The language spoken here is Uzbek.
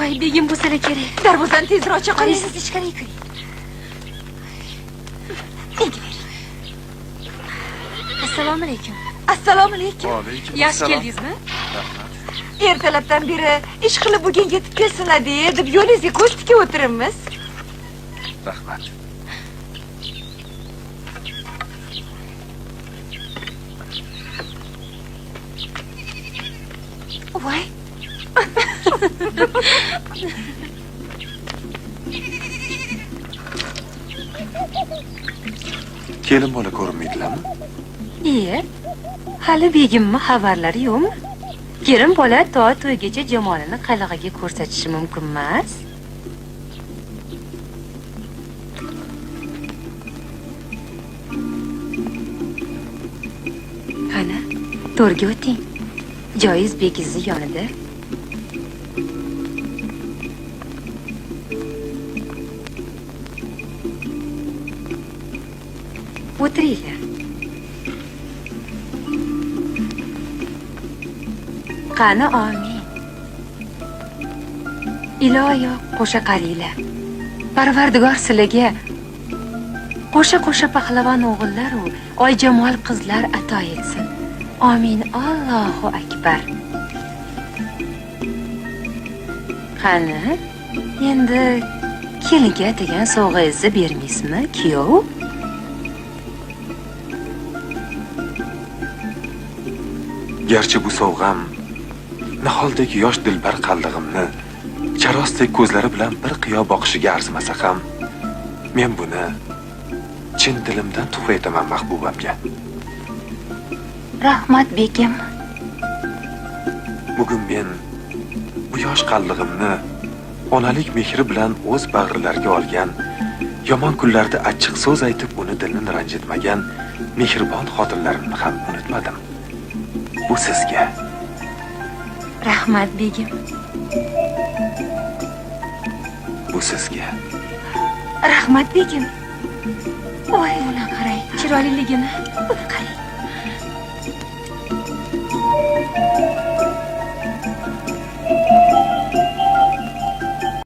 voy begim bo'lsa kerak. Darvozani tezroq ocha qo'ying. Siz ichkariga kiring. Assalomu alaykum. Assalomu alaykum. Va alaykum Yaxshi assalom. keldingizmi? Rahmat. Ertalabdan beri ish qilib bugun yetib kelsinlar deb yo'lingizga ko'z tikib o'tiribmiz. Rahmat. Voy. Kelin bola ko'rinmaydilarmi? Iye. Hali begimmi xabarlari yo'qmi? Kelin bola to to'ygacha jamolini qalag'iga ko'rsatishi mumkin emas. Qani, to'rga o'ting. Joyiz begizni yonida. O'tiringlar. Qani omin. Iloyo qo'sha qaranglar. Parvardigor sizlarga qo'sha pahlavon o'g'illar u oyjamol qizlar ato etsin. Amin. Allohu akbar. Qani, endi kelinga degan sovg'angizni bermaysizmi, kuyov? Garchi bu sovg'am niholdek yosh dilbar qaldig'imni charosdek ko'zlari bilan bir qiyo boqishiga arzimasa ham, men buni chin dilimdan tuhfa etaman mahbubamga. Rahmat begim. Bugun men bu yosh qaldig'imni onalik mehri bilan o'z bag'rilariga olgan, yomon kunlarda achchiq so'z aytib uni dilini ranjitmagan mehribon xotinlarimni ham unutmadim. Bu sizga. Rahmat begim. Bu sizga. Rahmat begim. Voy, ona qarang, chiroyliligini. Qarang.